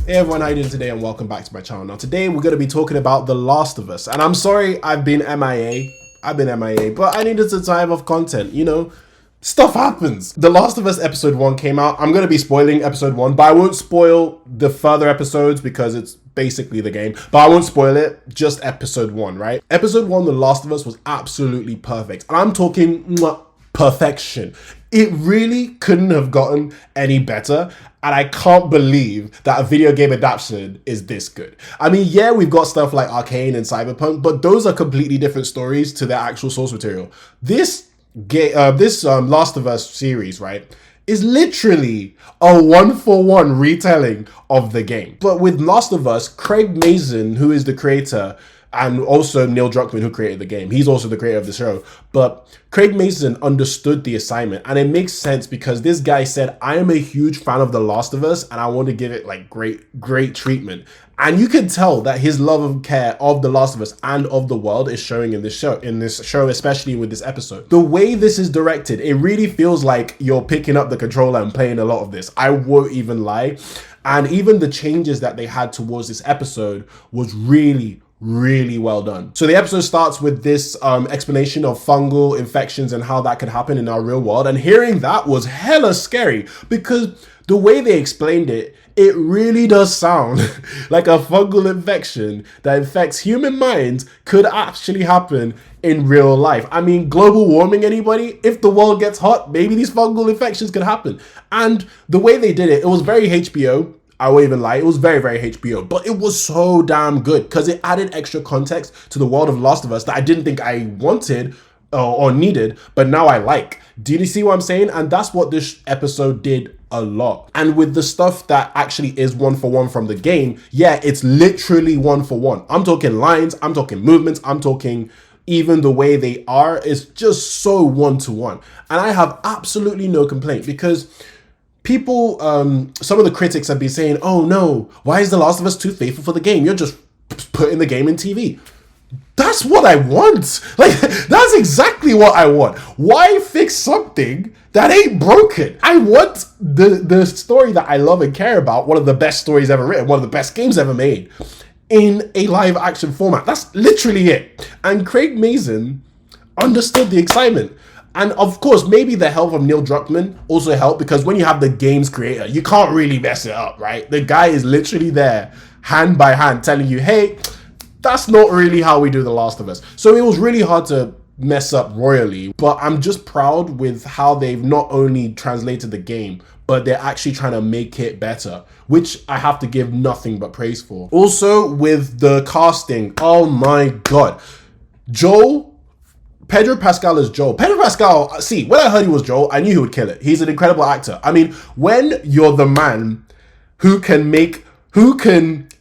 Hey everyone, how you doing today and welcome back to my channel. Now today we're going to be talking about The Last of Us, and I'm sorry I've been MIA, but I needed some time of content, you know, stuff happens. The Last of Us episode 1 came out. I'm going to be spoiling episode 1, but I won't spoil the further episodes because it's basically the game, but I won't spoil it, just episode 1, right? Episode 1, The Last of Us was absolutely perfect, and I'm talking perfection. It really couldn't have gotten any better, and I can't believe that a video game adaptation is this good. I mean, yeah, we've got stuff like Arcane and Cyberpunk, but those are completely different stories to their actual source material. This Last of Us series, right, is literally a one-for-one retelling of the game. But with Last of Us, Craig Mazin, who is the creator, and also Neil Drukmann, who created the game. He's also the creator of the show. But Craig Mazin understood the assignment, and it makes sense because this guy said, I am a huge fan of The Last of Us, and I want to give it like great treatment. And you can tell that his love and care of The Last of Us and of the world is showing in this show, especially with this episode. The way this is directed, it really feels like you're picking up the controller and playing a lot of this. I won't even lie. And even the changes that they had towards this episode was really well done. So the episode starts with this explanation of fungal infections and how that could happen in our real world, and hearing that was hella scary because the way they explained it, it really does sound like a fungal infection that infects human minds could actually happen in real life. I mean, global warming, anybody? If the world gets hot, maybe these fungal infections could happen. And the way they did it, it was very HBO. I won't even lie, it was very HBO, but it was so damn good because it added extra context to the world of Last of Us that I didn't think I wanted or needed, but now I like. Do you see what I'm saying? And that's what this episode did a lot. And with the stuff that actually is one-for-one from the game, yeah, it's literally one-for-one. I'm talking lines, I'm talking movements, I'm talking even the way they are is just so one-to-one. And I have absolutely no complaint because people, some of the critics have been saying, oh no, why is The Last of Us too faithful for the game? You're just putting the game in TV. That's what I want. Like, that's exactly what I want. Why fix something that ain't broken? I want the story that I love and care about, one of the best stories ever written, one of the best games ever made, in a live action format. That's literally it. And Craig Mazin understood the excitement. And of course, maybe the help of Neil Drukmann also helped because when you have the game's creator, you can't really mess it up, right? The guy is literally there, hand by hand, telling you, hey, that's not really how we do The Last of Us. So it was really hard to mess up royally, but I'm just proud with how they've not only translated the game, but they're actually trying to make it better, which I have to give nothing but praise for. Also, with the casting, oh my God. Pedro Pascal is Joel. Pedro Pascal, see, when I heard he was Joel, I knew he would kill it. He's an incredible actor. I mean, when you're the man who can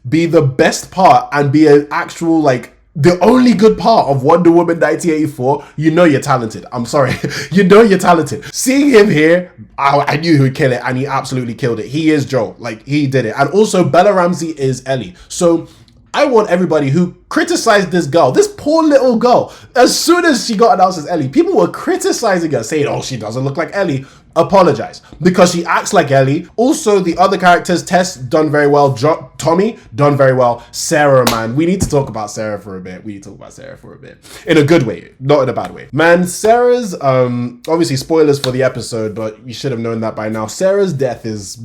be the best part and be an actual, like, the only good part of Wonder Woman 1984, you know you're talented. I'm sorry. You know you're talented. Seeing him here, I knew he would kill it, and he absolutely killed it. He is Joel. Like, he did it. And also, Bella Ramsey is Ellie. So I want everybody who criticized this girl, this poor little girl, as soon as she got announced as Ellie, people were criticizing her, saying, oh, she doesn't look like Ellie. Apologize, because she acts like Ellie. Also, the other characters, Tess, done very well. Tommy, done very well. Sarah, man, we need to talk about Sarah for a bit. In a good way, not in a bad way. Man, Sarah's, obviously spoilers for the episode, but you should have known that by now. Sarah's death is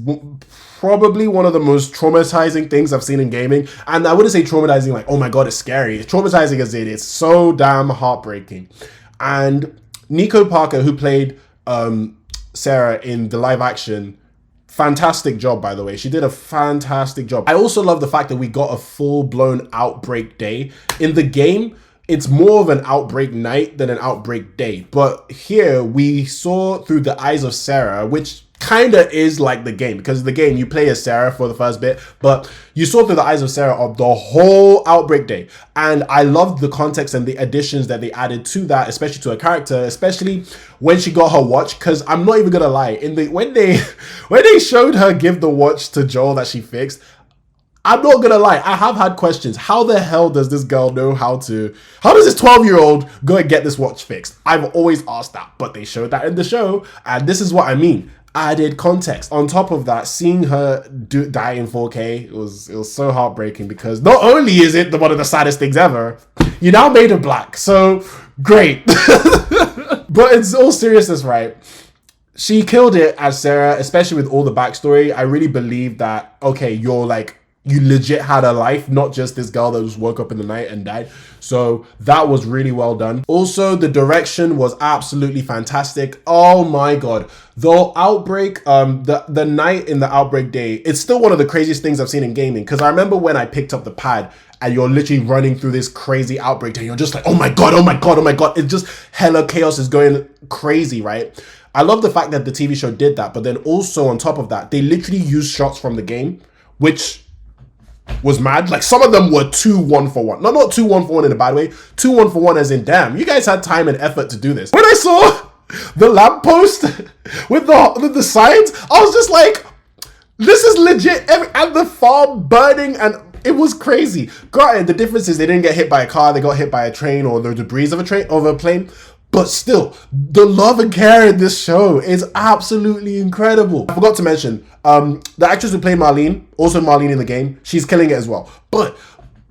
probably one of the most traumatizing things I've seen in gaming. And I wouldn't say traumatizing like, oh my God, it's scary. It's traumatizing as it's so damn heartbreaking. And Nico Parker, who played Sarah in the live action, fantastic job, by the way. She did a fantastic job. I also love the fact that we got a full-blown outbreak day. In the game, it's more of an outbreak night than an outbreak day. But here we saw through the eyes of Sarah, which kind of is like the game, because the game you play as Sarah for the first bit, but you saw through the eyes of Sarah of the whole outbreak day. And I loved the context and the additions that they added to that, especially to her character, especially when she got her watch. Because I'm not even gonna lie, when they showed her give the watch to Joel that she fixed, I'm not gonna lie, I have had questions. How the hell does this girl know how does this 12-year-old go and get this watch fixed? I've always asked that, but they showed that in the show, and this is what I mean. added context. On top of that, seeing her die in 4K, it was so heartbreaking, because not only is it one of the saddest things ever, you now made her black. So great. But in all seriousness, right? She killed it as Sarah, especially with all the backstory. I really believe that, okay, you legit had a life, not just this girl that just woke up in the night and died. So that was really well done. Also, the direction was absolutely fantastic. Oh my God. The outbreak, the night in the outbreak day, it's still one of the craziest things I've seen in gaming. Because I remember when I picked up the pad and you're literally running through this crazy outbreak day, you're just like, oh my God, oh my God, oh my God. It's just hella chaos is going crazy, right? I love the fact that the TV show did that. But then also on top of that, they literally used shots from the game, which was mad. Like, some of them were 2 1-for-1. No, not 2 1-for-1 in a bad way. 2 1-for-1 as in, damn, you guys had time and effort to do this. When I saw the lamppost with the signs, I was just like, this is legit. And the farm burning, and it was crazy. Granted, the difference is they didn't get hit by a car, they got hit by a train or the debris of a plane. But still, the love and care in this show is absolutely incredible. I forgot to mention, the actress who played Marlene, also Marlene in the game, she's killing it as well. But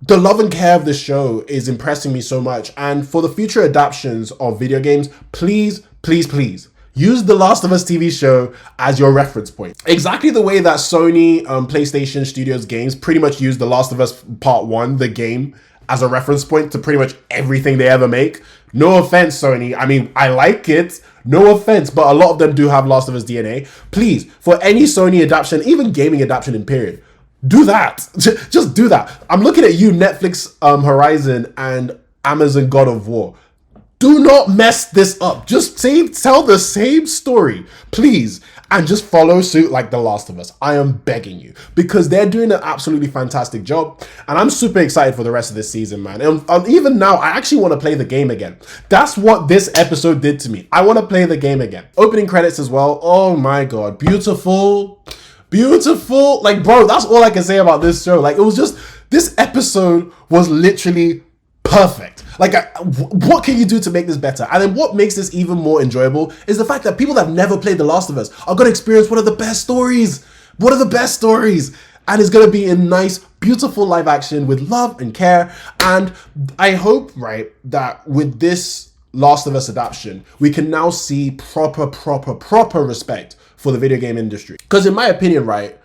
the love and care of this show is impressing me so much. And for the future adaptations of video games, please, please, please, use the Last of Us TV show as your reference point. Exactly the way that Sony PlayStation Studios games pretty much use The Last of Us Part 1, the game, as a reference point to pretty much everything they ever make. No offense, Sony. I mean, I like it. No offense, but a lot of them do have Last of Us DNA. Please, for any Sony adaptation, even gaming adaptation in period, do that. Just do that. I'm looking at you, Netflix Horizon and Amazon God of War. Do not mess this up. Just tell the same story, please, and just follow suit like The Last of Us. I am begging you, because they're doing an absolutely fantastic job, and I'm super excited for the rest of this season, man. And even now, I actually want to play the game again. That's what this episode did to me. I want to play the game again. Opening credits as well. Oh my God, beautiful, beautiful. Like, bro, that's all I can say about this show. Like, it was just, this episode was literally perfect. Like, what can you do to make this better? And then what makes this even more enjoyable is the fact that people that have never played The Last of Us are going to experience one of the best stories. One of the best stories. And it's going to be in nice, beautiful live action with love and care. And I hope, right, that with this Last of Us adaptation, we can now see proper respect for the video game industry. Because in my opinion, right,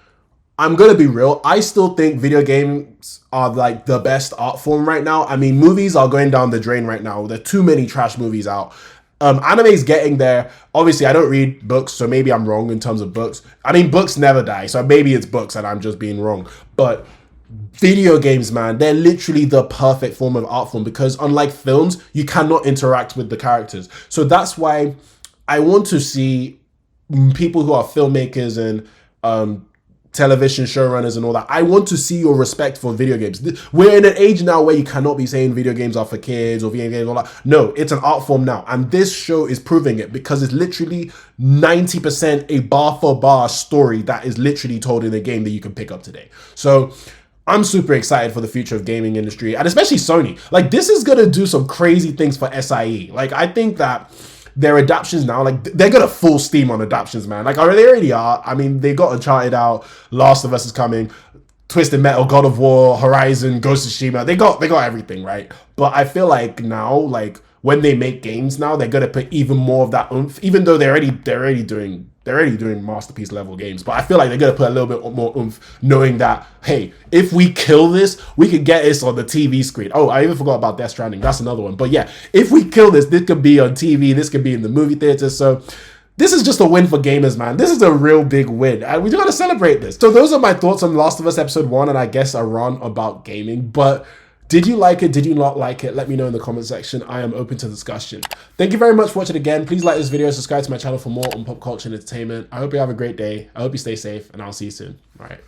I'm going to be real, I still think video games are like the best art form right now. I mean, movies are going down the drain right now. There are too many trash movies out. Anime's getting there. Obviously, I don't read books, so maybe I'm wrong in terms of books. I mean, books never die, so maybe it's books and I'm just being wrong. But video games, man, they're literally the perfect form of art form, because unlike films, you cannot interact with the characters. So that's why I want to see people who are filmmakers and television showrunners and all that. I want to see your respect for video games. We're in an age now where you cannot be saying video games are for kids or video games, all that. No, it's an art form now. And this show is proving it, because it's literally 90% a bar for bar story that is literally told in a game that you can pick up today. So I'm super excited for the future of gaming industry, and especially Sony. Like, this is going to do some crazy things for SIE. Like, I think that their adaptions now, like, they're gonna full steam on adaptions, man. Like, they already are. I mean, they got Uncharted out, Last of Us is coming, Twisted Metal, God of War, Horizon, Ghost of Tsushima. They got everything, right? But I feel like now, like, when they make games now, they're gonna put even more of that oomph. Even though they're already doing masterpiece level games, but I feel like they're gonna put a little bit more oomph, knowing that, hey, if we kill this, we could get this on the TV screen. Oh, I even forgot about Death Stranding. That's another one. But yeah, if we kill this could be on TV. This could be in the movie theater. So this is just a win for gamers, man. This is a real big win, and we gotta celebrate this. So those are my thoughts on Last of Us Episode 1, and I guess a run about gaming. But did you like it? Did you not like it? Let me know in the comment section. I am open to discussion. Thank you very much for watching again. Please like this video, subscribe to my channel for more on pop culture and entertainment. I hope you have a great day. I hope you stay safe, and I'll see you soon. All right.